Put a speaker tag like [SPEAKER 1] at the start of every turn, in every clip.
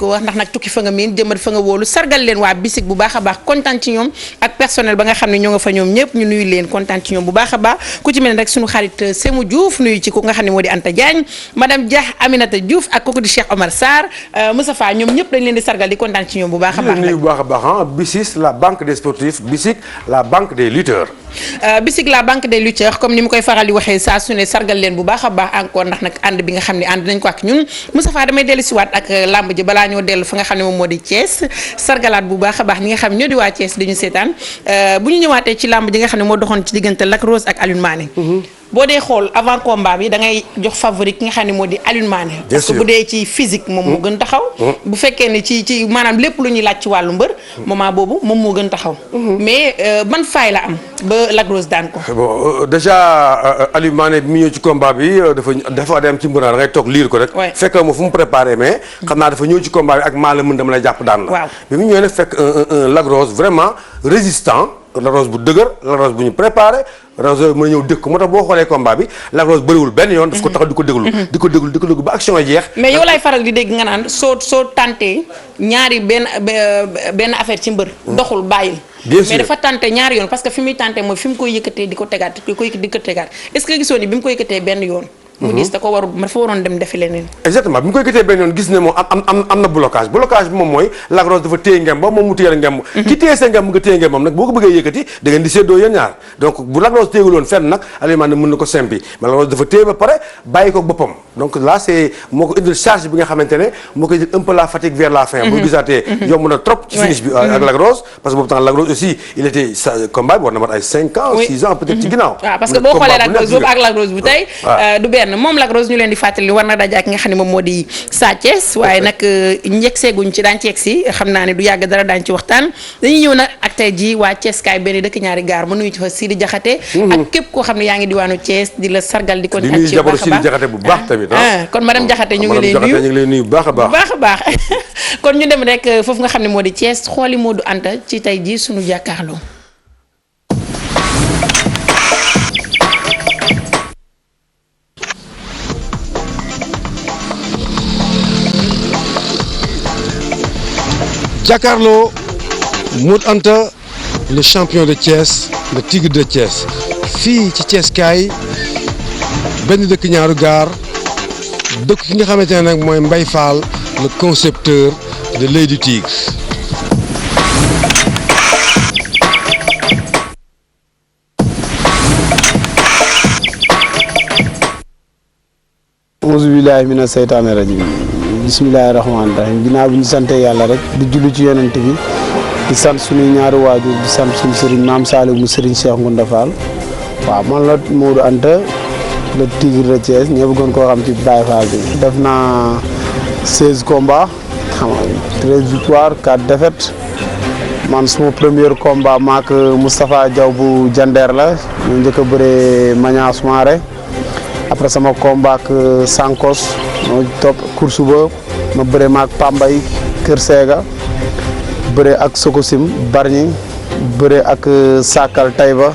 [SPEAKER 1] ko wax ndax nag tukki fa nga miin jëmbat fa nga wóolu sargal leen waa bisik bu baax a baax kontaan ci ñoom ak personnel ba nga xam ne ñoo nga fa ñoom ñëpp ñu nuyu leen kontaan ci ñoom bu baax a baax ku ci mel ne rek suñu xarit Sémou Diouf nuyu ci ku nga xam ne moo di Anta Diagne madame Dia Aminata Diouf ak kooku di Cheikh Omar Sarr Moustapha ñoom ñëpp dañ leen di sargal di kontaan ci ñoom bu baax a baax
[SPEAKER 2] nuyu bu baax a baax BICIS la banque des sportifs BICIS la banque des lutteurs
[SPEAKER 1] BICIS la banque des lutteurs comme ni mu koy faral di waxee saa su ne sargal leen bu baax a baax encore ndax nag ànd bi nga xam ne ànd nañ ko ak ñun Moustapha damay dellu si waat ak làmb ji balaa ñoo dellu fa nga xam ne moom moo di Thiès sargalaat bu baax a baax ñi nga xam ne ñoo di waa Thiès dañu seetaan bu ñu ñëwaatee ci làmb ji nga xam ne moo doxoon ci diggante Lac Rose ak Alioune Mané boo dee xool avant combat bi da ngay jox favori ki nga xam ne moo di Alioune Mané parce que bu dee ci physique moom moo gën taxaw bu fekkee ne ci maanaam lépp lu ñuy laaj ci wàllu mbër moment boobu moom moo gën taxaw mais ban faay la am ba Lac Rose daan ko
[SPEAKER 2] bon déjà Alioune Mané bi mu ñëw ci combat bi dafa dem ci mbër da ngay toog liir ko rek fekk ma fu mu préparé mais xam naa dafa ñëw ci combat bi ak maa la mën dama lay jàpp daan la bi mu ñëwee nag fekk un Lac Rose vraiment résistant Lac Rose bu dëgër Lac Rose bu ñu préparé Lac Rose mën a ñëw dëkk moo tax boo xoolee combat bi Lac Rose bëriwul benn yoon daf ko taxaw di ko déglu ba action yi jeex
[SPEAKER 1] mais yow lay faral di dégg nga naan soo tenté ñaari benn affaire ci mbër doxul bàyyil
[SPEAKER 2] bien sûr
[SPEAKER 1] mais dafa tenté ñaari yoon parce que fi muy tenté mooy fi mu koy yëkkatee di ko tegaat est-ce que gisoo ni bi mu koy yëkkatee benn yoon mu diis dafa waroon dem defi leneen
[SPEAKER 2] exactement bi mu koy yëkkatee benn yoon gis ne moom am na blocage bi moom mooy Lac Rose dafa téye ngem ba moom mu téye ngem ki téye sa ngem nga téye ngem moom nag boo ko bëggee yëkkati da ngeen di séddoo yéen ñaar donc bu Lac Rose téyewul woon fenn nag Alioune Mané mën na ko simpi mais Lac Rose dafa téye ba pare bàyyi ko boppam donc là c'est moo ko indil charge bi nga xamante ne moo koy jël un peu la fatigue vers la fin boo gisaatee yomb na trop ci finish bi ak Lac Rose parce que boobu temps Lac Rose aussi il était sa combat bi war na mat ay 5 ans 6 ans peut-être ci ginnaaw
[SPEAKER 1] waaw parce que boo xoolee Lac Rose boobu ak Lac Rose bu tey du benn moom Lac Rose ñu leen di fàttali war na daje ak nga xam ne moom moo di Sa Thiès waaye nag njëkk seeguñ ci daañu ci yegg si xam naa ne du yàgg dara daañu ci waxtaan dañuy ñëw nag ak tey ji waa Thiès kaay benn dëkk ñaari gaar ma nuyu ci fa Sidi Diakhaté ak képp koo xam ne yaa ngi diwaanu Thiès di la sargal di kontaan ci baax a baax
[SPEAKER 2] Diakhaté bu baax tamit
[SPEAKER 1] kon madame Diakhaté ñu ngi lay nuyu
[SPEAKER 2] bu baax a
[SPEAKER 1] baax kon ñu dem rek foofu nga xam ne moo di Thiès xooli Modou Anta ci tey ji suñu jàkkaarloo
[SPEAKER 3] Jàkkaarloo Modou Anta le champion de Thiès le tigre de Thiès fii ci Thiès kaay benn dëkk ñaaru gaar dëkk ki nga xamante ne nag mooy Mbaye Fall le concepteur de l'œil du tigre.
[SPEAKER 4] auzu billaahi mina seytaane rajiim bismillaahi rahmaani rahiim ginnaaw bi ñu sante yàlla rek di julli ci yonent bi di sant suñuy ñaari waajur di sant suñu sëriñ maam Saliou mu sëriñ Cheikh Ngounda Fall waaw man la Modou Anta le tigre de Thiès ñoo bëggoon koo xam ci Baye Fall bi def naa 16 combats xam nga 13 victoires 4 défaites man suma premier combat maak Moustapha Diaw bu Jandeer la ñu njëkk a bëree Magna Soumaré après sama combat ak Sankos moo topp course ba ma bëre maak Pambay Kër Seega bëre ak Sokosim Bargny bëre ak Sakal Taïba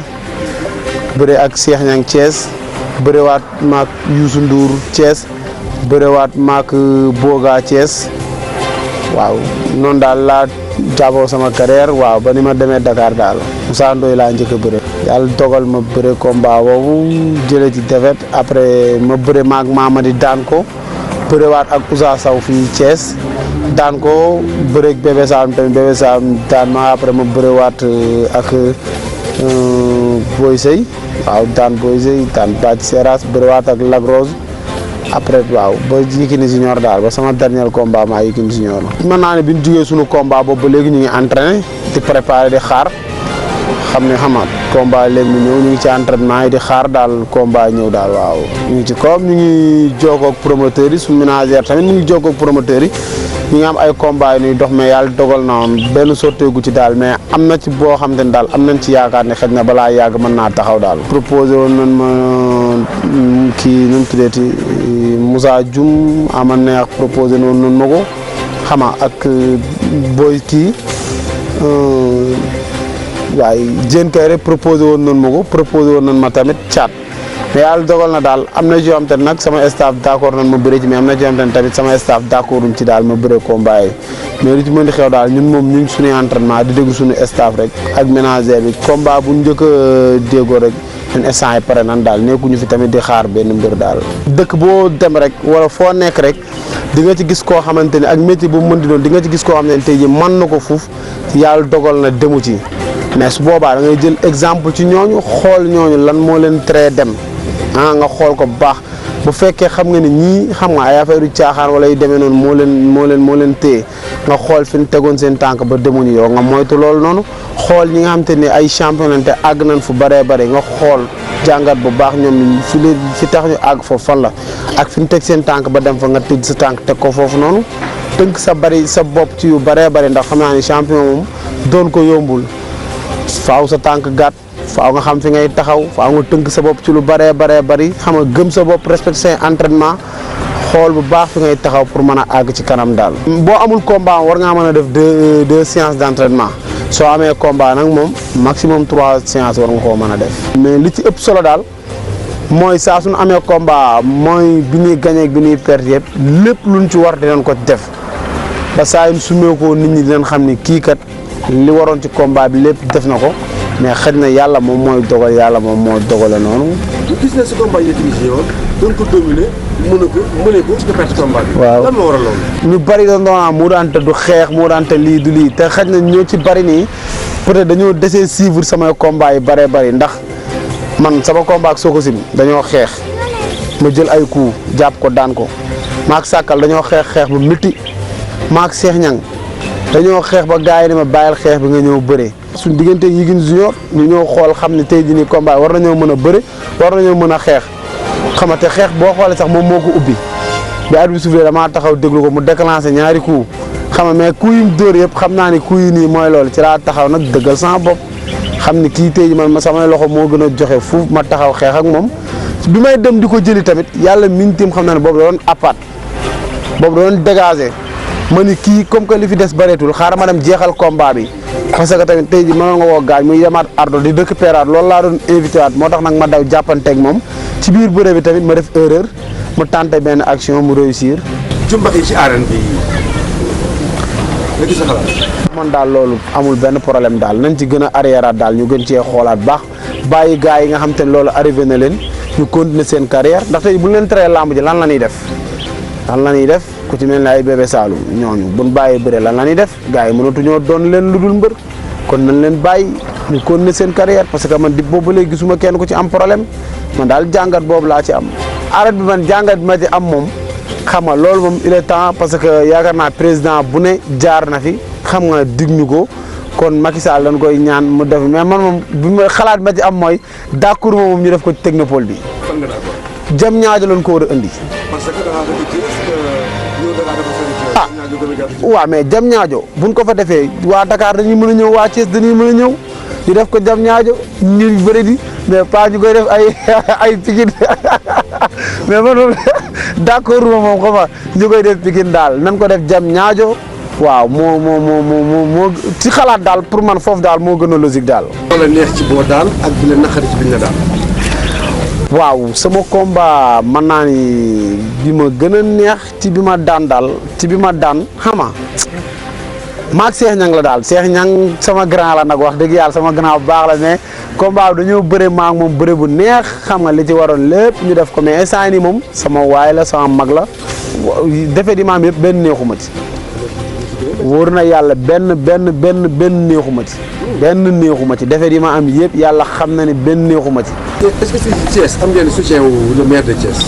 [SPEAKER 4] bëre ak Cheikh Niang Thiès bëre waat maak Youssou Ndour Thiès bëre waat maak Boga Thiès waaw noonu daal laa jàppoo sama carrière waaw ba ni ma demee Dakar daal Moussa Ndoye laa njëkk a bëre yàlla dogal ma bëre combat boobu jëlee ci défaite après ma bëre maak Mamadi daan ko bëre waat ak Ousa Sow fii Thiès daan ko bëre ak Bébé Saloum tamit Bébé Saloum daan ma après ma bëre waat ak Boy Sey waaw daan Boy Sey daan Bathie Seras bëre waat ak Lac Rose après waaw ba Yékini Junior daal ba sama dernier combat maa Yékini Junior la. mën naa ne bi ñu jugee suñu combat boobu ba léegi ñu ngi entraîné di préparé di xaar xam ne xamaat combat léegi mu ñëw ñu ngi ci entraînement yi di xaar daal combat ñëw daal waaw. ñu ngi ci comme ñu ngi jokkoo ak promoteurs yi suñu ménagère tamit ñu ngi jokkoo ak promoteurs yi ñu ngi am ay combat yu ñuy dox mais yàlla dogal na benn sotteegu ci daal mais am na ci boo xam te ne daal am nañ ci yaakaar ne xëy na balaa yàgg mën naa taxaw daal. proposé woon nañ ma kii nu mu tuddati Moussa Dioum ama neex proposé noonu noonu ma ko xama ak booy kii waaye Diène Kaïré proposé woon nañ ma ko proposé woon nañ ma tamit caat mais yàlla dogal na daal am na ci yoo xam te ne nag sama staff d'accord nañ ma bëre ci mais am na ci yoo xam te ne tamit sama staff d'accorduñ ci daal ma bëre combat yi mais lu ci mën di xew daal ñun moom ñu ngi suñuy entraînement di déglu suñu staff rek ak ménagère bi combat bu njëkk a déggoo rek ñun instant yi pare nan daal nekkuñu fi tamit di xaar benn mbir daal. dëkk boo dem rek wala foo nekk rek di nga ci gis koo xamante ni ak métier bu mu mën di doon di nga ci gis koo xamante ni tey jii mën na ko fuuf yàlla dogal na demu ci mais su boobaa da ngay jël exemple ci ñooñu xool ñooñu lan moo leen teree dem nga xool ko bu baax bu fekkee xam nga ni ñii xam nga ay affaire yu caaxaan wala yu demee noonu moo leen téye nga xool fi ñu tegoon seen tànk ba demuñu yow nga moytu loolu noonu xool ñi nga xam te ne ay champion te àgg nañ fu bëree bëri nga xool jàngat bu baax ñoom fi tax ñu àgg foofu fan la ak fi ñu teg seen tànk ba dem fa nga tëj sa tànk teg ko foofu noonu tënk sa bopp ci yu bëree bëri ndax xam naa ni champion moom doon ko yombul faaw sa tànk gàtt faaw nga xam fi ngay taxaw faaw nga tënk sa bopp ci lu bëree bëri xam nga gëm sa bopp respecté say entraînement xool bu baax fi ngay taxaw pour mën a àgg ci kanam daal. boo amul combat war ngaa mën a def deux séances d'entraînement soo amee combat nag moom maximum 3 séances war nga koo mën a def. mais li ci ëpp solo daal mooy saa suñu amee combat mooy bi ñuy gagné ak bi ñuy perte yëpp lépp luñ ci war dinañ ko def ba saa yu sumee ko nit ñi dinañ xam ni kii kat li waroon ci combat bi lépp def na ko mais xëy na yàlla moom mooy dogal yàlla moom moo dogale noonu.
[SPEAKER 2] gis na si combat yi ci yoon doon ko dominer mëne ko nga perte combat bi.
[SPEAKER 4] waaw
[SPEAKER 2] lan moo waral loolu.
[SPEAKER 4] ñu bari doon doon mu daan te du xeex mu daan te lii du lii te xëy na ñoo ci bari nii peut-être dañoo desee suivre samay combat yi bëree bëri ndax man sama combat ak Sokocim dañoo xeex ma jël ay coups jàpp ko daan ko maak Sàkkal dañoo xeex bu métti maak Cheikh Niang dañoo xeex ba gars yi ne ma bàyyil xeex bi nga ñëw bëree. suñ diggante Yékini Junior ñu ñëw xool xam ne tey jii nii combat war nañoo mën a bëri war nañoo mën a xeex xam nga te xeex boo xoolee sax moom moo ko ubbi bi at bi soufflé damaa taxaw déglu ko mu déclenché ñaari coups xam nga mais coups yi mu dóor yëpp xam naa ni coups yi nii mooy loolu ci laa taxaw nag dëggal sama bopp xam ni kii tey jii man ma samay loxo moo gën a joxe fuuf ma taxaw xeex ak moom bi may dem di ko jëli tamit yàlla min tim xam na ne boobu da doon appaat boobu da doon dégagé ma ni kii comme que li fi des bëreetul xaaral ma dem jeexal combat bi parce que tamit tey jii mënoon nga woo gaañ muy yemaat ardo di récupérer loolu laa doon invité waat moo tax nag ma daw jàppanteeg moom ci biir bëre bi tamit ma def erreur mu tenté benn action mu réussir.
[SPEAKER 2] jumbax yi ci arène bi nga gis sa xalaat.
[SPEAKER 4] man daal loolu amul benn problème daal nañ ci gën a arriéraat daal ñu gën cee xoolaat baax bàyyi gars yi nga xam te ne loolu arrivé na leen ñu continuer seen carrière ndax tey bu ñu leen teree làmb ji lan la ñuy def ku ci mel ne ay bébé Saloum ñooñu buñ bàyyee bëre lan la ñuy def gars yi mënatuñoo doon leen lu dul mbër kon nañ leen bàyyi ñu continuer seen carrière parce que man di boobu léegi gisuma kenn ku ci am problème man daal jàngat boobu laa ci am. arrêt bi man jàngat bi ma ci am moom xam nga loolu moom il est temps parce que yaakaar naa président bu ne jaar na fi xam nga dig ñu ko kon Macky Sall dañ koy ñaan mu def mais man moom bi ma xalaat ma ci am mooy d'accord moom ñu def ko ci technopole bi.
[SPEAKER 2] fan nga d'accord.
[SPEAKER 4] jam ñaajo lañ ko war a indi.
[SPEAKER 2] parce que da ngaa def
[SPEAKER 4] waaw mais jam ñaajo buñ ko fa defee waa Dakar dañuy mën a ñëw waa Thiès dañuy mën a ñëw ñu def ko jam ñaajo ñu bëri di mais pas ñu koy def ay Pikine mais man moom d'accord moom xam nga ñu koy def Pikine daal nan ko def jam ñaajo waaw moo ci xalaat daal pour man foofu daal moo gën a logique daal.
[SPEAKER 2] wala neex ci boo daan ak bi la naqari ci biñ la daal.
[SPEAKER 4] waaw sama combat mën naa ni bi ma gën a neex ci bi ma daan daal ci bi ma daan xama maag Cheikh Niang la daal Cheikh Niang sama grand la nag wax dëgg yàlla sama grand bu baax la mais combat bi dañoo bëre maag moom bëre bu neex xam nga li ci waroon lépp ñu def ko mais instant nii moom sama waay la sama mag la defee di maam yëpp benn neexuma ci wóor na yàlla benn neexuma ci benn neexuma ci defee di ma am yëpp yàlla xam na ne benn neexuma ci.
[SPEAKER 2] est-ce que fii Thiès am ngeen soutien wu le maire de Thiès.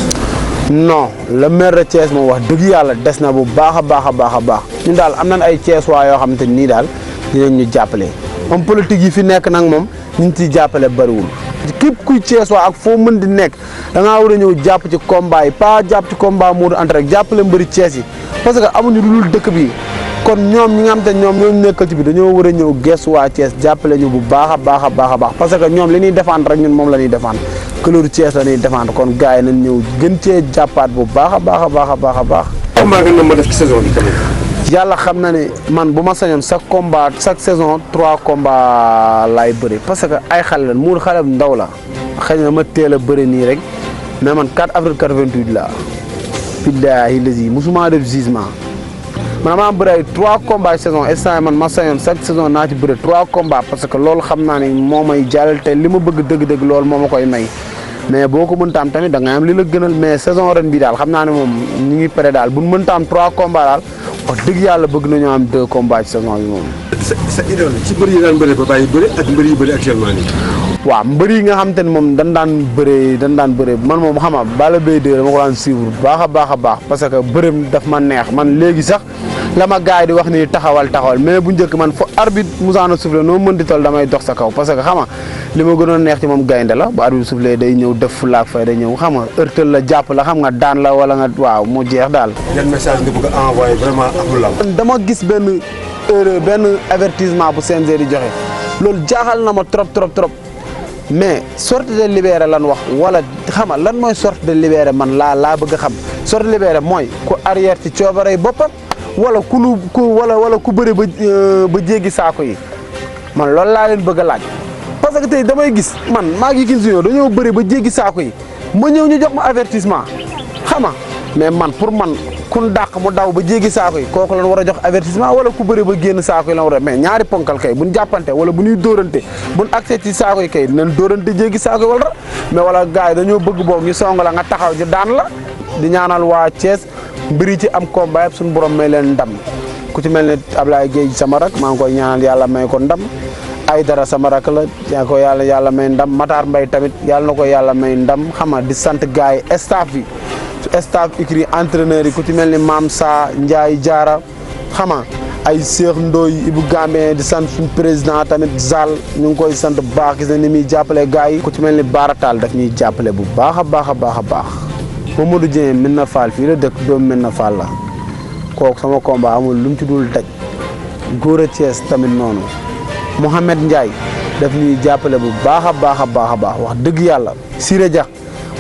[SPEAKER 4] non le maire de Thiès moom wax dëgg yàlla des na bu baax a baax ñun daal am nañ ay Thiès waa yoo xamante nii daal dinañ ñu jàppale homme politique yi fi nekk nag moom ñu ngi ciy jàppale bariwul. képp kuy Thiès waa ak foo mën di nekk da ngaa war a ñëw jàpp ci combat yi pas jàpp ci combat Modou Anta rek jàppale mbëri Thiès yi parce que amuñu lu dul dëkk bi kon ñoom ñi nga xam te ñoom ñoo nekkal ci bi dañoo war a ñëw gestu waa Thiès jàppale ñu bu baax a baax parce que ñoom li ñuy défendre rek ñun moom la ñuy défendre couleur Thiès la ñuy défendre kon gars yi nañ ñëw gën cee jàppaat bu baax a baax.
[SPEAKER 2] combat nga ma def ci saison bi tamit.
[SPEAKER 4] yàlla xam na ne man bu ma sañoon chaque saison 3 combats laay bëri parce que ay xale la muur xale bu ndaw la xëy na ma teel a bëri nii rek mais man 4 avril 88 laa billaahi lazi musuma def jugement man maa bëre ay 3 combats saison instant man ma sañoon chaque saison naa ci bëre 3 combats parce que loolu xam naa ni moo may jàllal te li ma bëgg dëgg-dëgg loolu moo ma koy may mais boo ko mënta am tamit da ngay am li la gënal mais saison ren bi daal xam naa ne moom ñu ngi pare daal bu ñu mënta am 3 combats daal wax dëgg yàlla bëgg nañoo am 2 combats ci saison bi moom.
[SPEAKER 2] sa idole ci mbër yi daan bëre ba bàyyi bëre ak mbër yi bëre actuellement nii.
[SPEAKER 4] waaw mbër yi nga xam te ne moom dañ daan bëre man moom xam nga Balla Gaye 2 dama ko daan suivre bu baax a baax parce que bërëm daf ma neex man léegi sax la ma gars yi di wax ni taxawal mais bu njëkk man fo arbitre musaana soufflé noo mën di toll damay dox sa kaw parce que xam nga li ma gënoon neex ci moom gaynde la bu arbitre soufflé day ñëw def fulaak fay day ñëw xam nga ërtal la jàpp la xam nga daan la wala nga waaw mu jeex daal.
[SPEAKER 2] yan message nga bëgg a envoyé vraiment ak lu lam.
[SPEAKER 4] dama gis benn erreur benn avertissement bu CNG di joxe loolu jaaxal na ma trop mais sortie de libéré lan wax wala xam nga lan mooy sortie de libéré man laa bëgg a xam sortie de libéré mooy ku arrière ci coobarey boppam wala wala ku bëri ba jéggi saako yi man loolu laa leen bëgg a laaj parce que tey damay gis man maa ngi gis ñoo dañoo bëri ba jéggi saako yi ma ñëw ñu jox ma avertissement xam nga mais man pour man kun dàq mu daw ba jéggi saako yi kooku lan war a jox avertissement wala ku bëri ba génn saako yi lan war a mais ñaari ponkal kay buñ jàppante wala bu ñuy dóorante buñ accès ci saako yi kay dinañ dóorante jéggi saako yi wala mais wala gars yi dañoo bëgg boobu ñu song la nga taxaw ci daan la di ñaanal waa Thiès mbiri ci am combat yëpp suñu borom may leen ndam ku ci mel ne Ablaye Gueye sama rak maa ngi koy ñaanal yàlla may ko ndam ay dara sama rak la yaa ko yàlla may ndam Matar Mbaye tamit yàlla na ko yàlla may ndam xam nga di sant gars yi staff bi staff écrit entraîneur yi ku ci mel ni Maam Sa Ndiaye Diarra xam nga ay Cheikh Ndoye Ibou Gambé di sant suñu président tamit Zal ñu ngi koy sant bu baax gis na ni muy jàppale gars yi ku ci mel ni Baratal daf ñuy jàppale bu baax a baax Mamadou Dieng mën na faal fii la dëkk doom mën na faal la kooku sama combat amul lu mu ci dul daj Gora Thiès tamit noonu Mohamed Ndiaye daf ñuy jàppale bu baax a baax wax dëgg yàlla Siré Dia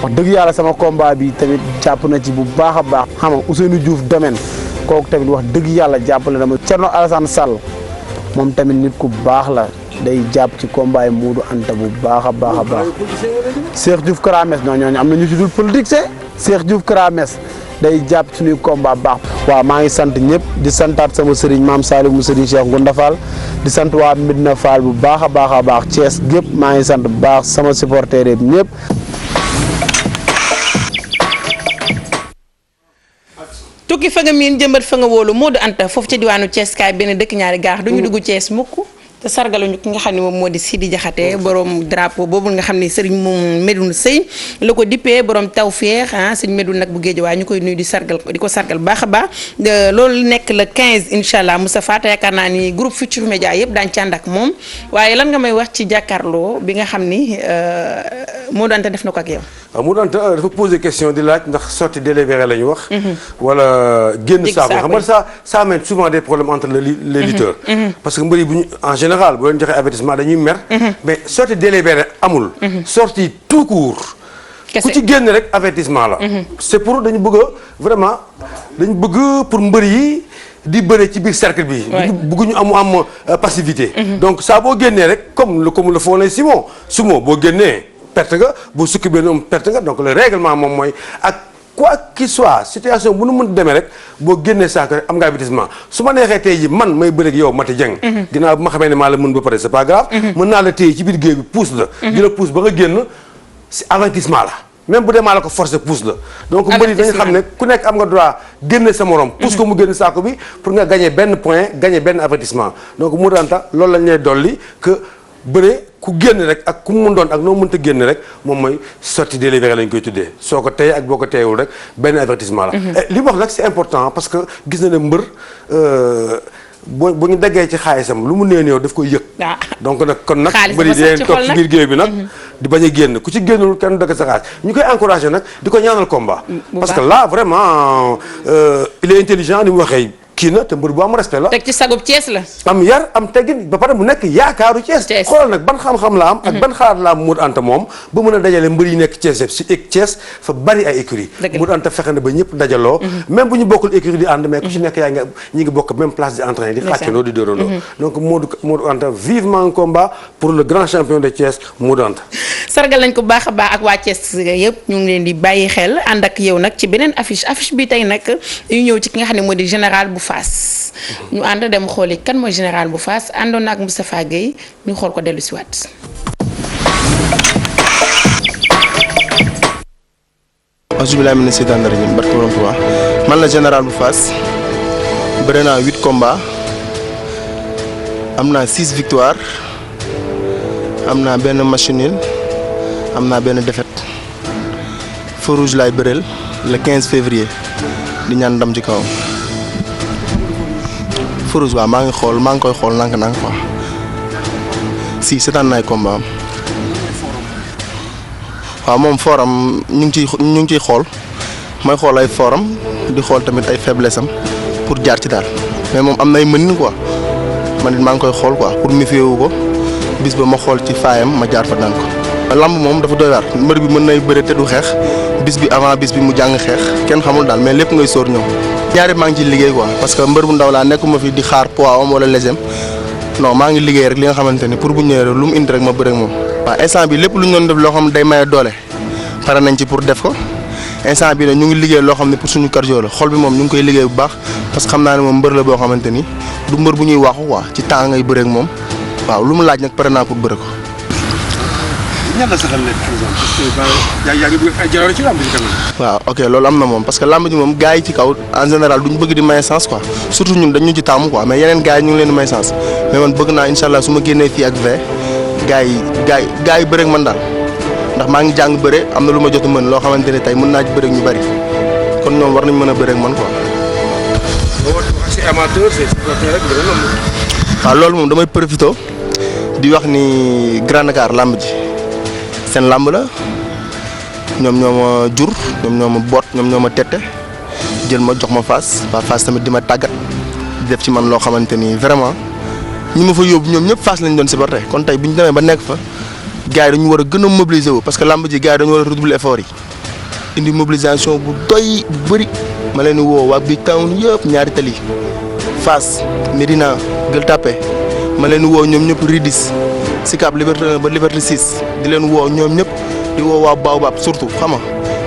[SPEAKER 4] wax dëgg yàlla sama combat bi tamit jàpp na ci bu baax a baax xam nga Ousseynou Diouf domaine kooku tamit wax dëgg yàlla jàppale dama Thierno Alassane Sall moom tamit nit ku baax la day jàpp ci combat yi Modou Anta bu baax a baax Cheikh Diouf Karames ñooñu am na ñu ci dul politique Cheikh Diouf Karames day jàpp suñuy combat baax waaw maa ngi sant ñëpp di santaat sama sëriñ maam Saliou mu sëriñ Cheikh Ngounda Fall di sant waa Medina Fall bu baax a baax Thiès gépp maa ngi sant bu baax sama supporter yëpp ñëpp.
[SPEAKER 1] tukki fa nga miin jëmbat fa nga wóolu Modou Anta foofu ca diwaanu Thiès kaay benn dëkk ñaari gaar duñu dugg Thiès mukk te sargaluñu ki nga xam ne moom moo di Sidi Diakhaté borom drapeau boobu nga xam ne sëriñ moom Medoune Seye la ko dippee borom tawféex sëñ Medoune nag bu Géejawaay ñu koy nuyu di ko sargal baax a baax loolu nekk le 15 incha allah Moustapha te yaakaar naa ni groupe Futurs Médias yëpp daañu ci ànd ak moom waaye lan nga may wax ci jàkkaarloo bi nga xam ni Modou Anta def na ko ak yow.
[SPEAKER 2] waaw Modou Anta dafa posé question di laaj ndax sortie délibérée la ñu wax. wala génn saako xam nga ça amène souvent des problèmes entre les lutteurs. parce que mbëri bu ñu en général bu leen joxee avertissement dañuy mer. mais sortie délibérée amul. sortie tout court. ku ci génn rek avertissement la. c'est pour dañu bëgg vraiment dañu bëgg pour mbër yi di bëre ci biir cercle bi. bëgguñu am passivité. donc saa boo génnee rek comme le font les sumo boo génnee. perte nga boo sukki benn perte nga donc le règlement moom mooy ak quoi qu'il soit situation bu nu mën demee rek boo génnee saako rek am nga avertissement su ma neexee tey ji man may bëreeg yow Mati Dieng ginnaaw bu ma xamee ne maa la mën ba pare c'est pas grave mën naa la téye ci biir géew bi pousse la di la pousse ba nga génn si avertissement la même bu dee maa la ko forcer pousse la donc mbëri dañu xam ne ku nekk am nga droit génne sa morom pousse ko mu génn saako bi pour nga gagner benn point gagner benn avertissement donc Modou Anta loolu lañ lay dolli que bëre ku génn rek ak ku mu mun doon ak noo mënta génn rek moom mooy sortie délibérée lañ koy tuddee soo ko tey ak boo ko teewul rek benn avertissement la. li mu wax nag c'est important parce que gis na ne mbër bu ñu daggee ci xaalisam lu mu néew daf koy yëg. donc nag kon nag bëri di leen toog ci biir géew bi nag. di bañ a génn ku ci génnul kenn dëgg sa xaalis ñu koy encouragé nag di ko ñaanal combat. parce que là vraiment il est intelligent ni mu waxee. kii na te mbër bu am respect la.
[SPEAKER 1] teg ci sagub Thiès la.
[SPEAKER 2] am yar am teggin ba pare mu nekk yaakaaru Thiès. xoolal nag ban xam-xam la am. ak ban xalaat la am Modou Anta moom ba mën a dajale mbër yi nekk Thiès yëpp si Thiès fa bari ay écurie. Modou Anta fexe na ba ñëpp dajaloo. même bu ñu bokkul écurie di ànd mais ku ci nekk yaa ngi ñi ngi bokk même place di entraîner di xàccandoo di dóorandoo. donc Modou Anta vivement un combat pour le grand champion de Thiès Modou Anta.
[SPEAKER 1] sargal nañ ko baax a baax ak waa Thiès yëpp ñu ngi leen di bàyyi xel ànd ak yow nag ci beneen affiche bi tey nag ñu ñëw ci ki nga xam ne moo di général bu Fass ñu ànd dem xooli kan mooy général bu Fass àndoon na ak Moustapha Gueye ñu xool ko dellu si waat.
[SPEAKER 5] Alhamdulilah mina seytaane rajim barke borom Tuubaa man la général bu Fass bëre naa 8 combats am naa 6 victoires am naa benn match nul am naa benn défaite feu rouge laay bëreel le 15 février di ñaan ndam ci kawam feu rouge waaw maa ngi koy xool nànk-nànk quoi si seetaan naay combat am waaw moom forum ñu ngi ciy xool mooy xool ay forum di xool tamit ay faiblesse am pour jaar ci daal mais moom am na ay mënin quoi man it maa ngi koy xool quoi pour méfier wu ko bis ba ma xool ci faayam ma jaar fa daan ko. lamb moom dafa doy waar mbër bi mën nay bëre te du xeex bis bi avant bis bi mu jàng xeex kenn xamul daal mais lépp ngay sóor ñëw. ñaari maa ngi ciy liggéey quoi parce que mbër bu ndaw laa nekkuma fi di xaar poids am wala lésem non maa ngi liggéey rek li nga xamante ni pour bu ñëwee rek lu mu indi rek ma bëre ak moom. waaw instant bi lépp lu ñu doon def loo xam ne day maye doole pare nañ ci pour def ko instant bi nag ñu ngi liggéey loo xam ne pour suñu cardio la xol bi moom ñu ngi koy liggéey bu baax parce que xam naa ne moom mbër la boo xamante ni du mbër bu ñuy waxu quoi ci temps ngay bëre ak moom waaw lu mu laaj nag pare naa pour bëre ko.
[SPEAKER 2] ñan la saxal leen par exemple parce que yaa ngi bëgg ay jaloore ci lamb ji tamit.
[SPEAKER 5] waaw ok loolu am na moom parce que lamb ji moom gars yi ci kaw en général duñ bëgg di may sens quoi surtout ñun dañu ci taamu quoi mais yeneen gars yi ñu ngi leen di may sens mais man bëgg naa incha allah su ma génnee fii ak V gars yi bëre ak man daal ndax maa ngi jàng bëre am na lu ma jot a mën loo xamante ne tey mën naa ci bëre ak ñu bari kon ñoom war nañ mën a bëre ak man quoi.
[SPEAKER 2] c'est amateur c'est rek
[SPEAKER 5] waaw loolu moom damay profité di wax ni Grand Dakar lamb ji seen lamb la ñoom ñoo ma jur ñoom ñoo ma boot ñoom ñoo ma tette jël ma jox ma Fass waa Fass tamit di ma tàggat di def ci man loo xamante ni vraiment ñi ma fa yóbbu ñoom ñëpp Fass lañ doon supporter kon tey bu ñu demee ba nekk fa gars yi dañu war a gën a mobiliser wu parce que lamb ji gars yi dañu war a redoubler effort yi indi mobilisation bu doy bu bëri ma leen di woo waa Big Town yëpp ñaari tali Fass Médina Gueule Tapée ma leen di woo ñoom ñëpp Ridis Sicap Liberté 1 ba Liberté 6 di leen woo ñoom ñëpp di woo waa Baobab surtout xam nga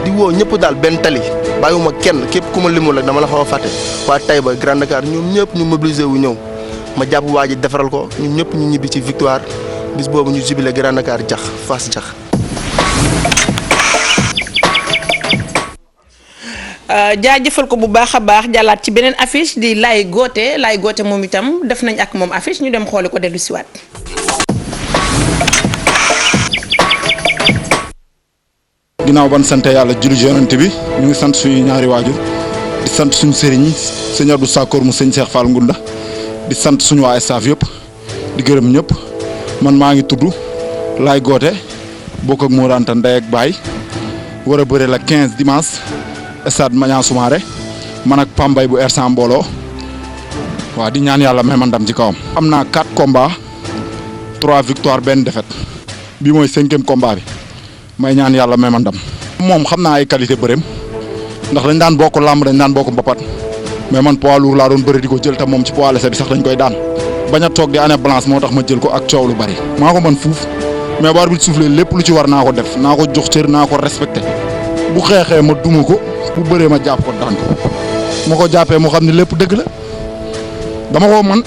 [SPEAKER 5] di woo ñëpp daal benn tali bàyyiwuma kenn képp ku ma limul rek dama la xaw a fàtte waa Taïba Grand Dakar ñoom ñëpp ñu mobiliser wu ñëw ma jàpp waa ji defaral ko ñun ñëpp ñu ñibbi ci victoire bis boobu ñu jubile Grand Dakar jax Fass jax.
[SPEAKER 1] jaajëfal ko bu baax a baax jàllaat ci beneen affiche di Laye Gothé moom itam def nañ ak moom affiche ñu dem xooli ko dellu siwaat.
[SPEAKER 6] ginnaaw ban sant yàlla julli ci yonent bi ñu ngi sant suñu ñaari waajur di sant suñu sëriñ sëñ Abdou Sakkoor mu sëñ Cheikh Fall Ngunda di sant suñu waa staff yëpp di gërëm ñëpp man maa ngi tudd Laye Gothé bokk ak Modou Anta ndey ak baay war a bëre la 15 dimanche stade Maniang Soumaré man ak Pambay bu R100 mbooloo waaw di ñaan yàlla may ma ndam ci kawam. am naa 4 combats 3 victoires benn défaite bi mooy 5e combat bi may ñaan yàlla may ma ndam. moom xam naa ay qualité bëreem ndax dañ daan bokk làmb dañ daan bokk mbapat mais man poids lourd laa doon bëri di ko jël te moom ci poids léger bi sax dañ koy daan bañ a toog di année blanche moo tax ma jël ko ak coow lu bari. maa ko mën fuuf mais bu arbitre soufflé lépp lu ci war naa ko def naa ko jox cër naa ko respecté bu xeexee ma duma ko bu bëree ma jàpp ko daan ko ma ko jàppee mu xam ne lépp dëgg la dama ko man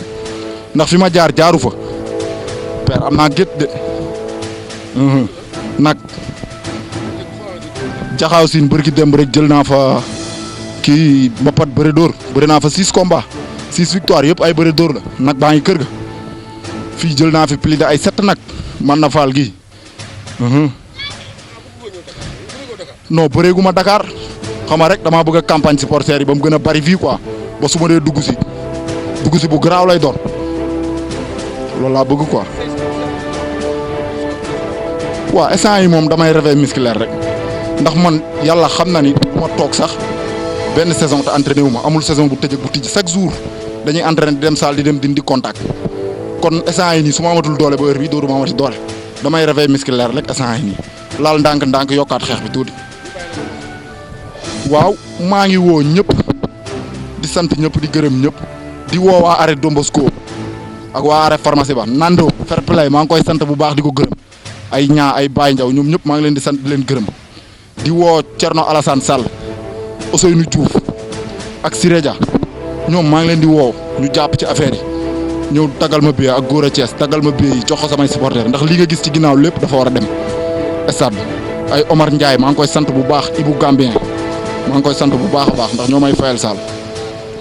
[SPEAKER 6] ndax fi ma jaar jaaru fa père am naa gét de nag jaxaaw siin bërki demb rek jël naa fa kii mbapat bëre dóor bëri naa fa 6 combats 6 victoires yëpp ay bëre dóor la nag baa ngi kër ga fii jël naa fi plus de ay 7 nag man na faal gi non bëreegu ma Dakar xam nga rek damaa bëgg a campagne supporter yi ba mu gën a bari fii quoi ba su ma dee dugg si bu garaaw lay doon loolu laa bëgg quoi waaw instant yi moom damay réveil musculaire rek ndax man yàlla xam na ni du ma toog sax benn saison te entraîné wu ma amul saison bu tëj ak bu tijji chaque jour dañuy entraîné di dem salle di dem dindi contact kon instant yi nii su ma amatul doole ba heure bi dootuma amati doole damay réveil musculaire rek instant yi nii laal ndànk-ndànk yokkaat xeex bi tuuti. waaw maa ngi woo ñëpp di sant ñëpp di gërëm ñëpp di woo waa arrêt Dombosco ak waa arrêt pharmacie ba Nando fair play maa ngi koy sant bu baax di ko gërëm ay ñaa ay Baye Ndiaw ñoom ñëpp maa ngi leen di sant di leen gërëm di woo Thierno Alassane Sall Ousseynou Diouf ak Siré Dia ñoom maa ngi leen di woo ñu jàpp ci affaire yi ñëw taggal ma billet ak Gora Thiès taggal ma billet yi jox ko samay supporters ndax li nga gis ci ginnaaw lépp dafa war a dem stade bi ay Omar Ndiaye maa ngi koy sant bu baax Ibou Gambien maa ngi koy sant bu baax a baax ndax ñoo may fayal Sall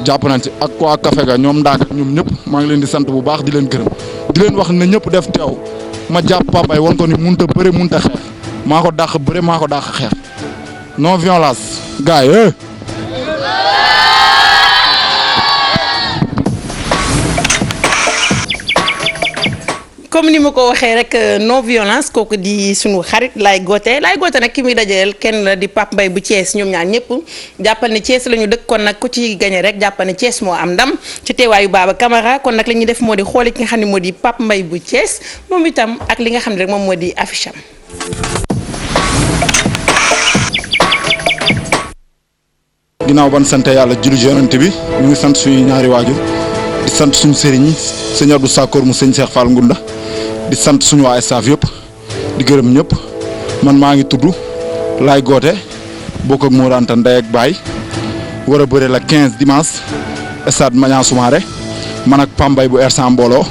[SPEAKER 6] jàpp nañ ci ak waa Café ga ñoom ndaak ñoom ñëpp maa ngi leen di sant bu baax di leen gërëm di leen wax ne ñëpp def teew ma jàpp Pambay won ko ni mënut a bëre mënut a xeex maa ko dàq bëre maa ko dàq xeex non violence gars yi
[SPEAKER 1] comme ni ma ko waxee rek non violence kooku di sunu xarit Laye Gothé nag ki muy dajeel kenn la di Pape Mbaye bu Thiès ñoom ñaar ñëpp jàppal ne Thiès la ñu dëkk kon nag ku ci gagné rek jàppal ne Thiès moo am ndam ci teewaayu Baba Camara kon nag la ñuy def moo di xoole ki nga xam ne moo di Pape Mbaye bu Thiès moom itam ak li nga xam ne rek moom moo di affiche am.
[SPEAKER 6] ginnaaw ban sant yàlla julli ci Yonent bi ñu ngi sant suñu ñaari waajur di sant suñu sëriñ sëñ Abdou Sakkoor mu sëñ Cheikh Fall Ngunda di sant suñu waa staff yëpp di gërëm ñëpp man maa ngi tudd Laye Gothé bokk ak Modou Anta ndey ak baay war a bëre la 15 dimanche stade Maniang Soumaré man ak Pambay bu R100 mbooloo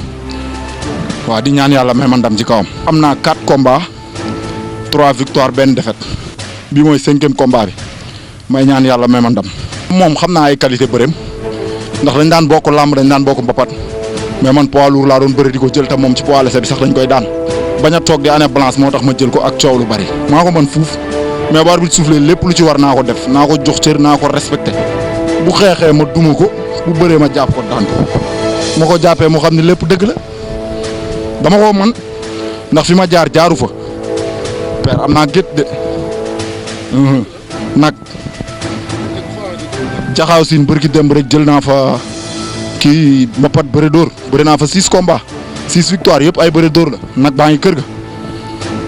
[SPEAKER 6] waaw di ñaan yàlla may ma ndam ci kawam. am naa 4 combats 3 victoires benn défaite bi mooy 5e combat bi may ñaan yàlla may ma ndam. moom xam naa ay qualité bëreem ndax dañ daan bokk làmb dañ daan bokk mbapat mais man poids lourd laa doon bëri di ko jël te moom ci poids léger bi sax dañ koy daan bañ a toog di année blanche moo tax ma jël ko ak coow lu bari. maa ko mën fuuf mais bu arbitre soufflé lépp lu ci war naa ko def naa ko jox cër naa ko respecté bu xeexee ma duma ko bu bëree ma jàpp ko daan ko ma ko jàppee moo xam ne lépp dëgg la dama ko mën ndax fi ma jaar jaaru fa père am naa gét de nag jaxaaw siin bërki dem rek jël naa fa kii mbapat bëre dóor bëre naa fa 6 combats 6 victoires yëpp ay bëre dóor la nag baa ngi kër ga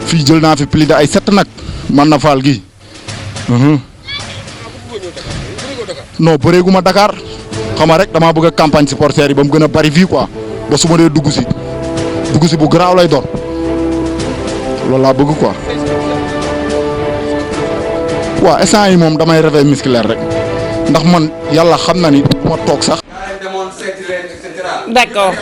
[SPEAKER 6] fii jël naa fi plus de ay 7 nag man na faal gii non bëreegu ma Dakar xam rek damaa bëgg a campagne supporter yi ba mu gën a bari fii quoi ba su ma dee dugg si bu garaaw lay doon loolu laa bëgg quoi waaw instant yi moom damay réveil musculaire rek ndax man yàlla xam na ni ma toog sax.
[SPEAKER 1] d'accord.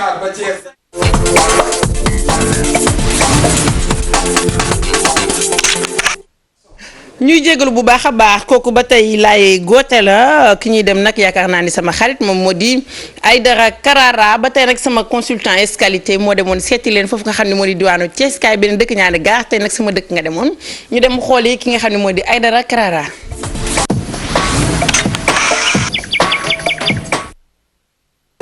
[SPEAKER 1] ñuy jégalu bu baax a baax kooku ba tey Laye Gothé la ki ñuy dem nag yaakaar naa ni sama xarit moom moo di Aïdara Karara ba tey nag sama consultant escalité moo demoon seeti leen foofu nga xam ne moo di diwaanu Thiès kaay benn dëkk ñaari gaar tey nag sama dëkk nga demoon ñu dem xooli ki nga xam ne moo di Aïdara Karara.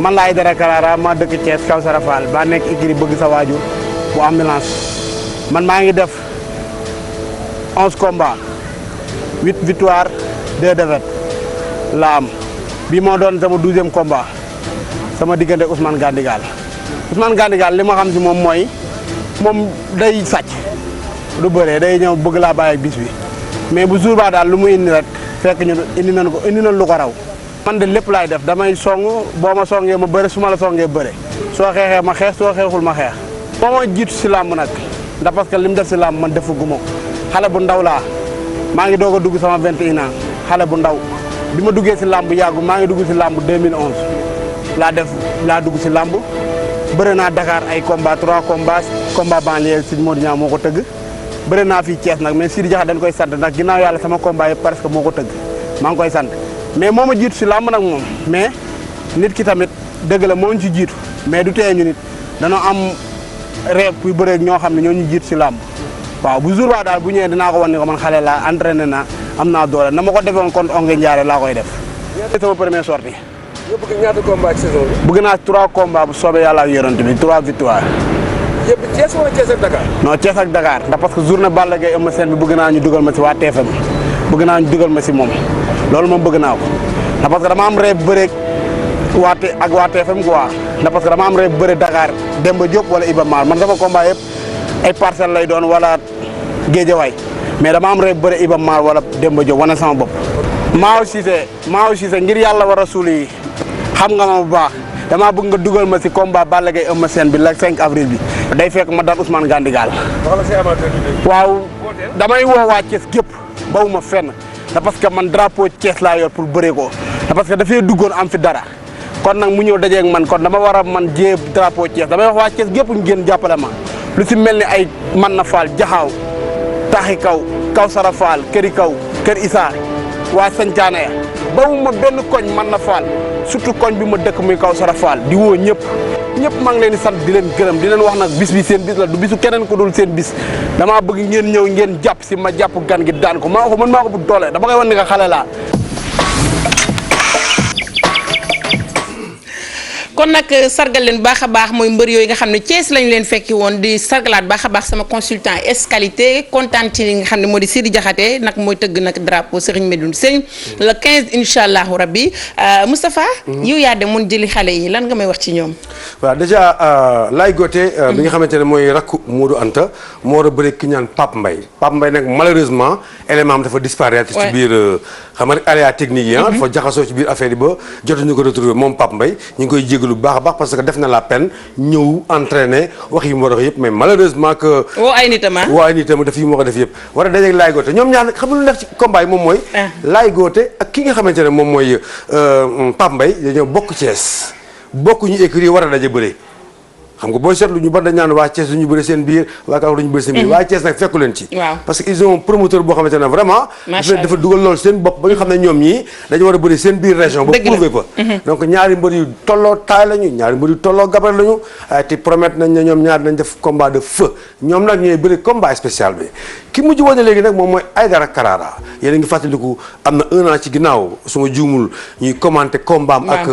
[SPEAKER 4] man la Aïdara Karara maa dëkk Thiès Kawsara Fall ba nekk écurie bëgg sa waajur bu ambulance man maa ngi def 11 combats 8 victoires 2 défaites la am bii moo doon sama 12e combat sama diggante Ousmane Gandigal li ma xam si moom mooy moom day sàcc du bëree day ñëw bëgg laa bàyyi ak bis bi mais bu jour ba daal lu mu indi rek fekk ñu indi nañ lu ko raw. man de lépp laay def damay song boo ma songee ma bëre su ma la songee bëre soo xeexee ma xeex soo xeexul ma xeex. moo ma jiitu si làmb nag ndax parce que li mu def si làmb man defu guma ko xale bu ndaw laa maa ngi doog a dugg sama 21 ans xale bu ndaw bi ma duggee si làmb yàggu maa ngi dugg si làmb 2011 laa dugg si làmb bëre naa Dakar ay combat 3 combats combat banlieue Sidi Modou Niang moo ko tëgg bëre naa fii Thiès nag mais Sidi Diakha dañ koy sant ndax ginnaaw yàlla sama combat yëpp parce que moo ko tëgg maa ngi koy sant mais moo ma jiitu si làmb nag moom mais nit ki tamit dëgg la moo ñu ci jiitu mais du tee ñu nit danoo am rêve pour bëreeg ñoo xam ne ñoo ñu jiitu si làmb waaw bu jour ba daal bu ñëwee dinaa ko wan ni ko man xale laa entraîné naa am naa doole na ma ko defoon contre Ongué Ndiaré laa koy def. sama première sortie.
[SPEAKER 2] nga bëgg ñaata combat ak saison bi.
[SPEAKER 4] bëgg naa 3 combats bu soobee yàlla ak yorante bi 3 victoires.
[SPEAKER 2] yëpp Thiès wala Thiès ak Dakar.
[SPEAKER 4] non Thiès ak Dakar ndax parce que journée Balla Gaye Eumeu Sène bi bëgg naa ñu dugal ma si waa TFM bëgg naa ñu dugal ma si moom loolu moom bëgg naa ko ndax parce que dama am rêve bëreeg waa TFM quoi ndax parce que dama am rêve bëreeg Dakar Demba Diop wala Iba Mar man sama combat yëpp ay parcelles lay doon wala Guédiawaye mais dama am rêve bëreeg Iba Mar wala Demba Diop wane sama bopp. Maaw Cissé ngir yàlla war a suul yi xam nga ma bu baax damaa bëgg nga dugal ma si combat Balla Gaye Eumeu Sène bi la 5 avril bi day fekk ma daan Ousmane Gandigal waaw damay woo waa Thiès gépp bawuma fenn da parce que man drapeau Thiès laa yor pour bëree ko da parce que dafay duggoon am fi dara kon nag mu ñëw dajeeg man kon dama war a man jée drapeau Thiès damay wax waa Thiès gépp ñu génn jàppale ma lu si mel ni ay man na faal jaxaaw taxi kaw sara faal këri kaw kër Issa waa Sancaane ya bawuma benn koñ man na faal surtout koñ bi ma dëkk muy kaw sara faal di woo ñëpp maa ngi leen di sant di leen gërëm di leen wax nag bis bi seen bis la du bisu keneen ko dul seen bis damaa bëgg ngeen ñëw ngeen jàpp si ma jàpp gan gi daan ko maa ko mën maa ko bu doole dama koy wan ni nga xale laa
[SPEAKER 1] kon nag sargal leen baax a baax mooy mbër yooyu nga xam ne Thiès lañ leen fekki woon di sargalaat baax a baax sama consultant escalité kontaan ci li nga xam ne moo di Sidi Diakhaté nag mooy tëgg nag drapeau Serigne Medoune Seye le 15 incha allahu rabbi Moustapha yow yaa demoon jëli xale yi lan nga may wax ci ñoom.
[SPEAKER 2] waaw déjà Laye Gothé bi nga xamante ne mooy rakku Modou Anta moo war a bëri ki ñaan Pape Mbaye nag malheureusement élément am dafa disparaître ci biir xam nga aléa technique yi dafa jaxasoo ci biir affaire yi ba jotuñu ko retrouver moom Pape Mbaye ñu ngi koy jégalu bu baax a baax parce que def na la peine ñëw entraîner wax yi mu war a wax yëpp mais malheureusement que
[SPEAKER 1] woo ay nitam
[SPEAKER 2] def yi mu war a def yëpp war a dajeeg Laye Gothé ñoom ñaar nag xam nga lu nekk ci combat yi moom mooy Laye Gothé ak ki nga xamante ne moom mooy Pape Mbaye dañoo bokk Thiès bokk ñu écurie war a daje bëre xam nga booy seetlu ñu bari dañ naan waa Thiès du ñu bëri seen biir waa Kaolack du ñu bëri seen biir waa Thiès nag fekku leen ci parce que ils ont promoteur boo xamante ne vraiment dafa dugal loolu seen bopp ba nga xam ne ñoom ñii dañu war a bëri seen biir région ba prouver ko donc ñaari mbër yu tolloo taay lañu ñaari mbër yu tolloo gabar lañu te promettre nañ ne ñoom ñaar nañ def combat de feu ñoom nag ñooy bëri combat spécial bi ki mujj woon léegi nag moom mooy Aïdara Karara yéen a ngi fàttaliku am na 1 an ci ginnaaw su ma juumul ñuy commenté combat am ak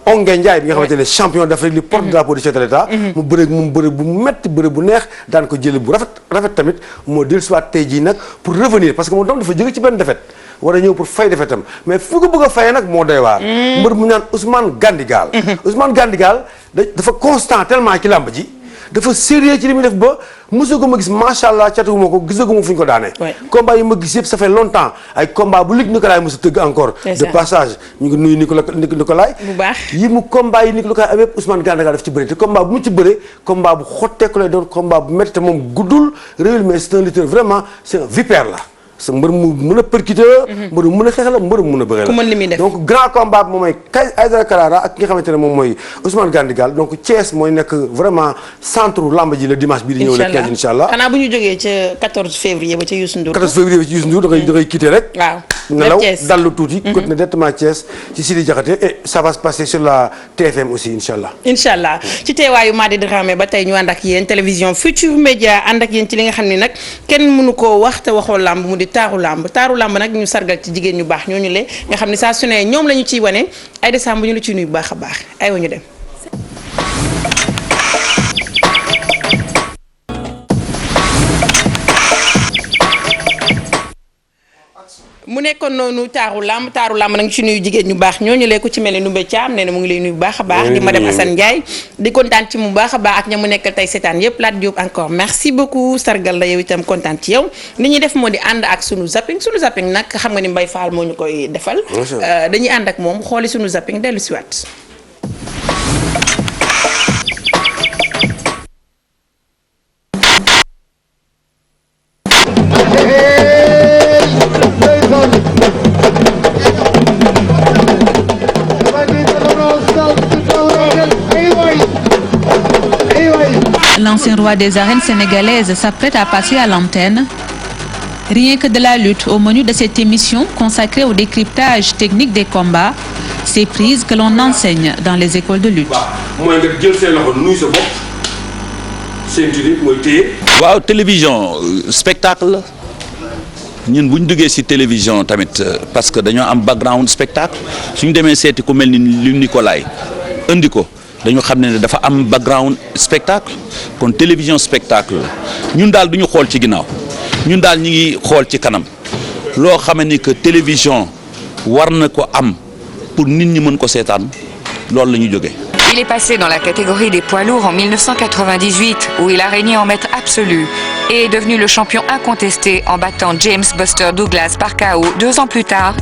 [SPEAKER 2] Ongué Ndiaye bi nga xamante ne champion d'Afrique li porte drapeau du chef de l'État mu bëre moom bëre bu metti bëre bu neex daan ko jële bu rafet tamit moo dellu si waat tey jii nag pour revenir parce que moom tam dafa jóge ci benn défaite war a ñëw pour fay défaitam mais fu ko bëgg a fayee nag moo doy waar mbër mu naan Ousmane Gandigal Ousmane Gandigal dafa constant tellement ci làmb ji dafa sérieux ci li muy def ba mosoo ko ma gis macha allah catuguma ko gisaguma fu ñu ko daanee combat yi ma gis yëpp ça fait longtemps ay combat bu Luc Nicolaï mos a tëgg encore de passage ñu ngi nuyu Nicolaï bu baax yi mu combat yi Nicolaï am yëpp Ousmane Gandigal daf ci bëri te combat bu mu ci bëri combat bu xotteeku lay doon combat bu métti te moom guddul réel mais c'est un lutteur vraiment c'est un vipère la sa mbër mu mën a percuter mbër mu mën a xeex la mbër mu mën a bëre la donc grand combat bi moom mooy Aïdara Karara ak ki nga xamante ne moom mooy Ousmane Gandigal donc Thiès mooy nekk vraiment centre lamb ji le dimanche bii di ñëw le 15 incha allah xanaa
[SPEAKER 1] bu ñu jógee ca 14 février ba ca Youssou Ndour
[SPEAKER 2] 14 février ba ca Youssou Ndour da ngay quitter rek
[SPEAKER 1] waaw
[SPEAKER 2] nelaw dallu tuuti continuer directement Thiès ci Sidi Diakhaté et ça va se passer sur la TFM aussi incha allah
[SPEAKER 1] ci teewaayu Madi Dramé ba tey ñu ànd ak yéen télévision Futurs Médias ànd ak yéen ci li nga xam ne nag kenn mënu koo wax te waxoo lamb mu di taaru lamb nag ñu sargal ci jigéen ñu baax ñooñu le nga xam ne saa su ne ñoom la ñu ciy wane ay décembre ñu la ciy nuyu bu baax a baax aywa ñu dem. mu nekkoon noonu taaru lamb nag ci nuyu jigéen ñu baax ñooñu lee ko ci mel ne Numbe Thiam nee na mu ngi lay nuyu bu baax a baax di madame Assane Ndiaye di kontaan ci mu baax a baax ak ña mu nekkal tey seetaan yëpp Lat Diop encore merci beaucoup sargal la yow itam kontaan ci yow li ñuy def moo di ànd ak sunu zapping nag xam nga ni Mbaye Fall moo ñu koy defal dañuy ànd ak moom xooli sunu zapping dellu si waat.
[SPEAKER 7] L'ancien roi des arènes sénégalaises s'apprête à passer à l'antenne. Rien que de la lutte au menu de cette émission consacrée au décryptage technique des combats, ces prises que l'on enseigne dans les écoles de lutte.
[SPEAKER 2] mooy nga jël seen loxo nuyu sa bopp seen tuuti mooy téye.
[SPEAKER 8] waaw télévision spectacle la ñun bu ñu duggee ci télévision tamit parce que dañoo am background spectacle suñu demee seeti ku mel ni Luc Nicolaï indi ko. dañu xam ne dafa am background spectacle kon télévision spectacle la ñun daal du ñu xool ci ginnaaw ñun daal ñu ngi xool ci kanam loo xam ni que télévision war na ko am pour nit ñi mën ko seetaan loolu la ñu jógee.
[SPEAKER 9] Il est passé dans la catégorie des poids lourds en 1998 où il a régné en maître absolu et est devenu le champion incontesté en battant James Buster Douglas par KO 2 ans plus tard.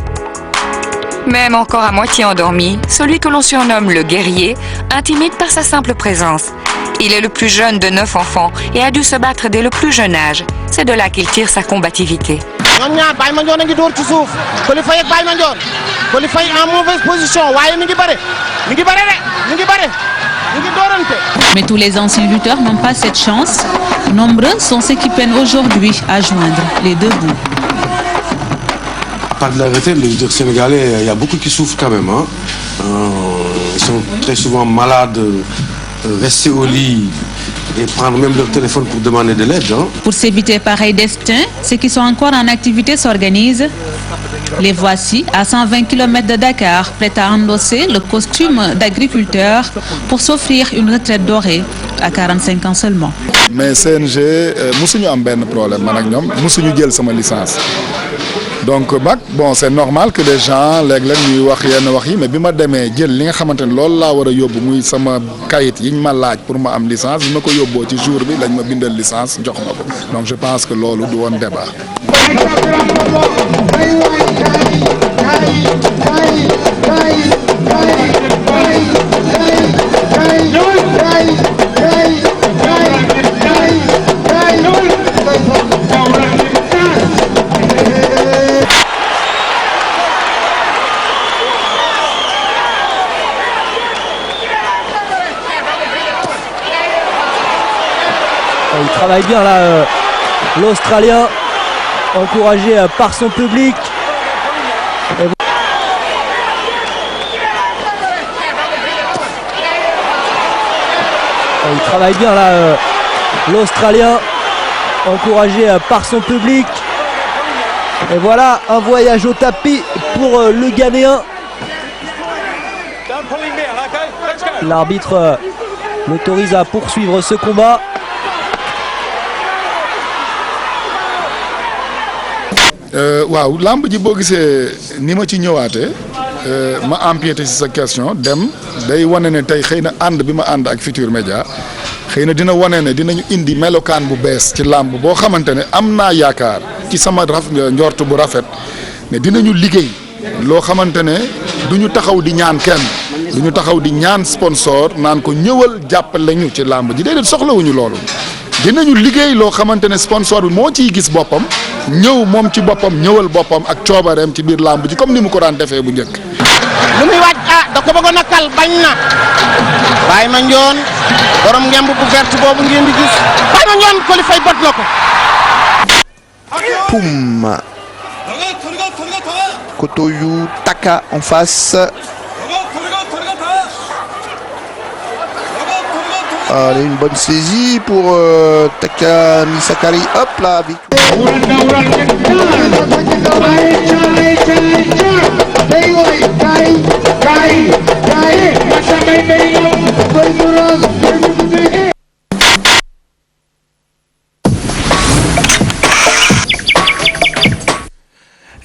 [SPEAKER 9] Même encore à moitié endormi, celui que l'on surnomme le guerrier intimide par sa simple présence. Il est le plus jeune de 9 enfants et a dû se battre dès le plus jeune âge. C'est de là qu'il tire sa combativité.
[SPEAKER 10] ñoom ñaar Baye Mandione a ngi door ci suuf Coly Faye ak Baye Mandione Coly Faye en mauvaise position waaye mi ngi bëre mi ngi doorante.
[SPEAKER 7] Mais tous les anciens lutteurs n'ont pas cette chance. Nombreux sont ceux qui peinent aujourd'hui à joindre les deux bouts.
[SPEAKER 3] Par de la retraite, les lutteurs sénégalais, il y a beaucoup qui souffrent quand même. Ils sont très souvent malades, rester au lit et prendre même leur téléphone pour demander de l'aide.
[SPEAKER 7] Pour s'éviter pareil destin, ceux qui sont encore en activité s'organisent. Les voici à 120 km de Dakar, prêts à endosser le costume d'agriculteur pour s'offrir une retraite dorée à 45 ans seulement.
[SPEAKER 6] mais CNG musuñu am benn problème man ak ñoom musuñu jël sama licence donc mag bon c'est normal que les gens léeg-léeg ñuy wax yenn wax yi mais bi ma demee jël li nga xamante ne loolu laa war a yóbbu muy sama kayit yiñ ma laaj pour ma am licence bi ma ko yóbboo ci jour bi lañ ma bindal licence jox ma ko donc je pense que loolu du woon débat.
[SPEAKER 11] Il travaille bien là, l'Australien, encouragé par son public. Il travaille bien là, l'Australien, encouragé par son public. Et voilà un voyage au tapis pour le Ghanéen. L'arbitre l'autorise à poursuivre ce combat.
[SPEAKER 6] waaw lamb ji boo gisee ni ma ci ñëwaatee ma empiété ci sa question dem day wane ne tey xëy na ànd bi ma ànd ak Futurs Médias xëy na dina wane ne dinañu indi melokaan bu bees ci lamb boo xamante ne am naa yaakaar ci sama njort bu rafet ne dinañu liggéey loo xamante ne duñu taxaw di ñaan kenn duñu taxaw di ñaan sponsor naan ko ñëwal jàppale ñu ci lamb ji déedéet soxlawuñu loolu dinañu liggéey loo xamante ne sponsor bi moo ciy gis boppam ñëw moom ci boppam ñëwal boppam ak coobareem ci biir lamb ji comme ni mu ko daan defee bu njëkk.
[SPEAKER 10] lu muy waaj da ko bëggoon a kal bañ na Baye Mandione borom ngemb bu vert boobu ngeen di gis Baye Mandione Coly Faye bot na ko.
[SPEAKER 12] Poum. Kotoyou Taka en face. Allez, une bonne saisie pour Taka Misakari. Hop là,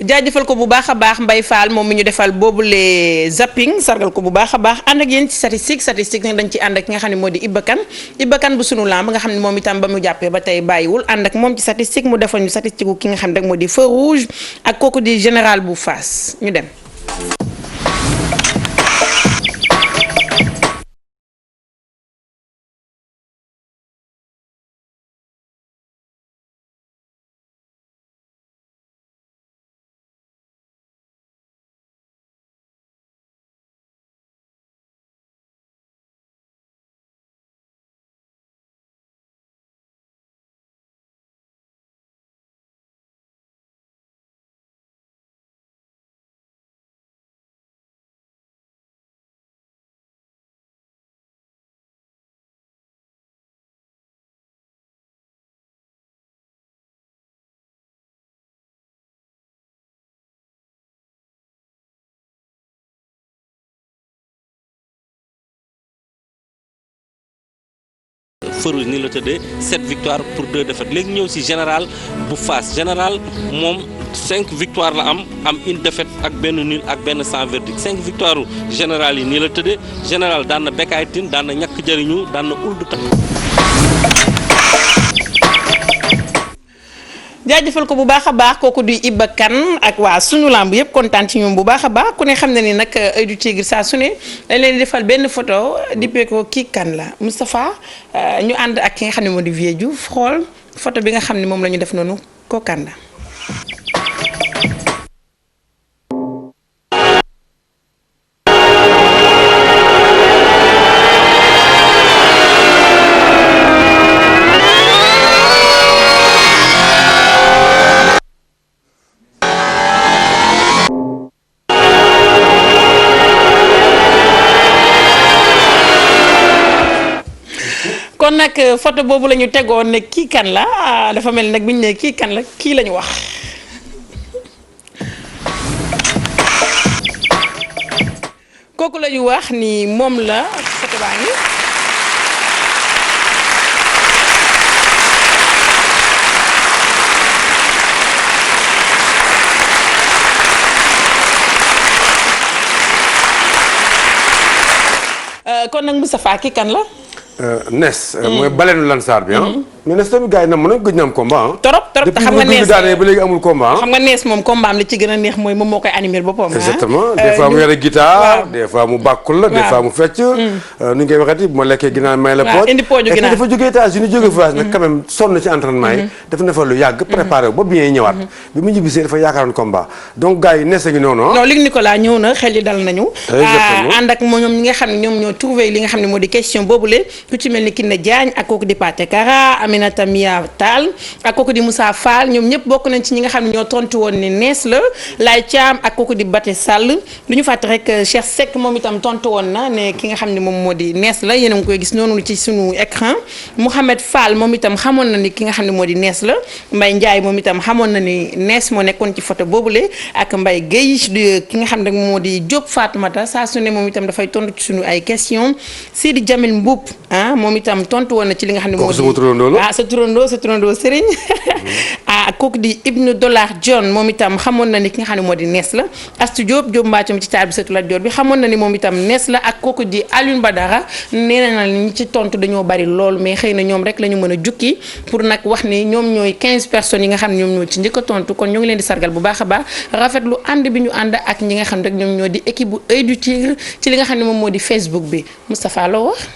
[SPEAKER 1] jaajëfal ko bu baax a baax Mbaye Fall moom mi ñu defal boobule zapping sargal ko bu baax a baax ànd ak yéen ci statistique nag dañ ci ànd ak ki nga xam ne moo di Iba Kane bu sunu lamb nga xam ne moom itam ba mu jàppee ba tey bàyyiwul ànd ak moom ci statistique mu defal ñu statistique ki nga xam ne rek moo di feu rouge ak kooku di général bu Fass ñu dem.
[SPEAKER 13] Feu rouge ni la tëddee 7 victoires pour 2 défaites léegi ñëw ci général bu Fass général moom 5 victoires la am une défaite ak benn nul ak benn sans verdict 5 victoires général yi nii la tëddee général daan na Bekay Tine daan na ñàkk jëriñu daan na Ould Ta
[SPEAKER 1] jaajëfal ko bu baax a baax kooku di Iba Kane ak waa sunu lamb yëpp kontaan ci ñoom bu baax a baax ku ne xam na ni nag Œil du Tigre saa su ne dañ leen di defal benn photo dippee ko kii kan la Moustapha ñu ànd ak ki nga xam ne moo di Vieux Diouf xool photo bi nga xam ne moom la ñu def noonu ko kan la. kon nag photo boobu la ñu tegoon ne kii kan la dafa mel nag bi ñu ne kii kan la kii la ñu wax kooku la ñu wax ni moom la photo baa ngi kon nag Moustapha kii kan la.
[SPEAKER 2] Nes. mooy baleenu Lansar bi mais Nes tamit gars yi nam mën a gëj na am combat
[SPEAKER 1] trop te xam nga Nes
[SPEAKER 2] daanee ba léegi amul combat
[SPEAKER 1] xam nga Nes moom combat am li ci gën a neex mooy moom moo koy animer boppam.
[SPEAKER 2] exactement des fois mu yore guitare des fois mu bàkkul la des fois mu fecc nu ñu koy waxeeti bu ma lekkee ginnaaw may la pooj
[SPEAKER 1] indi pooju ginnaaw
[SPEAKER 2] dafa jógee États-Unis jóge voyage nag quand même sonn ci entraînement yi dafa ne fa lu yàgg préparé wu ba bien ñëwaat bi mu ñibbisee dafa yaakaaroon combat donc gars yi Nes a ngi noonu
[SPEAKER 1] non Luc Nicolas ñëw na xel yi dal nañu ànd ak moo ñoom ñi nga xam ne ñoom ñoo trouvé li nga xam ne moo di question boobule ku ci mel ni Kiné Diagne ak kooku di Pathé Kara Aminata Mia Tall ak kooku di Moussa Fall ñoom ñëpp bokk nañ ci ñi nga xam ne ñoo tontu woon ne Nes la Laye Thiam ak kooku di Baté Sall lu ñu fàtte rek Cheikh Seck moom itam tontu woon na ne ki nga xam ne moom moo di Nes la yéen a ngi koy gis noonu ci suñu écran Mouhamed Fall moom itam xamoon na ni ki nga xam ne moo di Nes la Mbaye Ndiaye moom itam xamoon na ni Nes moo nekkoon ci photo boobule ak Mbaye Guèye ki nga xam ne moo di Diop Fatoumata saa su ne moom itam dafay tontu ci suñu ay question Sidi Jamil Mboup moom itam tontu woon na ci li nga xam ne moo di sa turandoo Serigne kooku di Ibnu Dollar John moom itam xamoon na ni ki nga xam ne moo di Nes la Astou Diop Mbacco mi ci taal bi sa tula Dior bi xamoon na ni moom itam Nes la ak kooku di Alioune Badara nee na ñi ci tontu dañoo bari lool mais xëy na ñoom rek la ñu mën a jukki pour nag wax ni ñoom ñooy 15 personnes yi nga xam ne ñoom ñoo ci njëkk a tontu kon ñoo ngi leen di sargal bu baax a baax rafetlu ànd bi ñu ànd ak ñi nga xam ne rek ñoom ñoo di équipe bu Œil du Tigre ci li nga xam ne moom moo di Facebook bi Moustapha loo wax.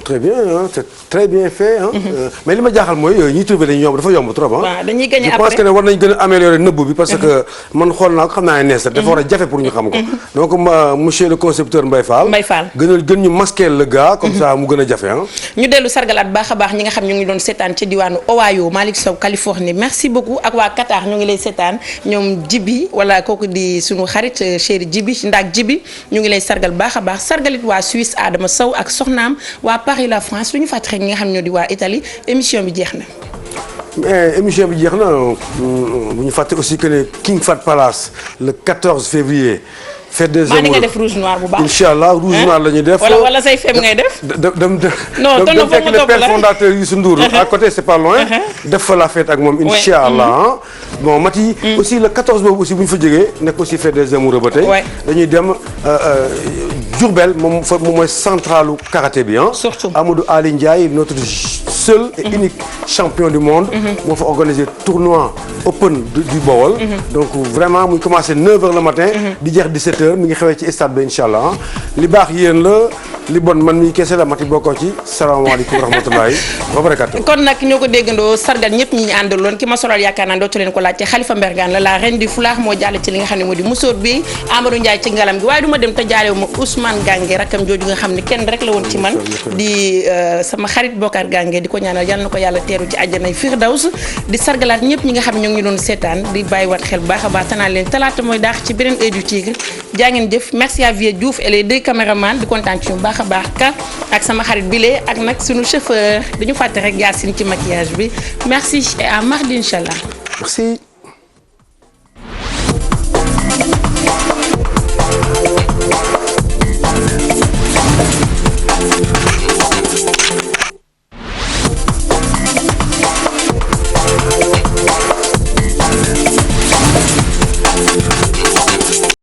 [SPEAKER 2] très bien c'est très bien fait mais li ma jaaxal mooy ñuy trouvé dañuy yomb dafa yomb trop
[SPEAKER 1] waaw dañuy gagné après
[SPEAKER 2] je pense que ne war nañ gën a améliorer nëbb bi parce que man xool naa ko xam naa ne Nes la dafa war a jafe pour ñu xam ko donc monsieur le concepteur Mbaye Fall gën ñu masquer le gars comme ça mu gën a jafe
[SPEAKER 1] ñu dellu sargalaat baax a baax ñi nga xam ñu ngi doon seetaan ci diwaanu Ohio Malick Sow Californie merci beaucoup ak waa Qatar ñu ngi lay seetaan ñoom Jibi wala kooku di suñu xarit chéri Jibi ndaak Jibi ñu ngi lay sargal baax a baax sargalit waa Suisse Adama Sow ak soxnaam waa Paris la France lu ñu fàtte rek ñi nga xam ñoo di waa Italie émission bi jeex na.
[SPEAKER 2] mais émission bi jeex na bu ñu fàtte aussi que ne King Fahd Palace le 14 février. fête des amoureux
[SPEAKER 1] nga def rouge noir bu baax.
[SPEAKER 2] incha allah rouge noir la ñuy def.
[SPEAKER 1] wala say fem ngay def. non
[SPEAKER 2] dem fekk le père fondateur Youssou Ndour à côté c'est pas loin. def fa la fête ak moom incha allah. bon Mati. aussi le 14 boobu aussi bu ñu fa jógee nekk aussi fête des amoureux ba tey. dañuy dem Diourbel moom mooy centralu karaté bi
[SPEAKER 1] surtout
[SPEAKER 2] Amadou Ali Ndiaye notre seul et unique champion du monde. moo fa organisé tournoi open du Bawol. donc vraiment muy commencé 9h le matin. di jeex 17h mi ngi xewee ci stade bi incha allah li baax yéen la li bon man mii kese la Mati bokkoo ci salaamaaleykum wa rahmatulahi wa barakatu.
[SPEAKER 1] kon nag ñoo ko déggandoo sargal ñëpp ñi ñu àndaloon ki ma solal yaakaar naa dootu leen ko laajte Khalifa Mbergane la reine du foulard moo jàll ci li nga xam ne moo di musóor bi Amadou Ndiaye ci ngalam gi waaye du ma dem te jaalewu ma Ousmane Gange rakkam jooju nga xam ne kenn rek la woon ci man di sama xarit Bokar Gange di ko ñaanal yal na ko yàlla teeru ci àjjanay Firdaws di sargalaat ñëpp ñi nga xam ne ñoo ngi doon seetaan di bàyyiwaat xel bu baax a baax tanaan leen talaata mooy daax ci beneen Œil du Tigre jaa ngeen jëf merci à Vieux Diouf et les deux caméramans di kontaan ci ñu baax a baax ka ak sama xarit bile ak nag sunu chauffeur dañu fàtte rek Yacine ci maquillage bi merci et à mardi inchallah.
[SPEAKER 2] Merci.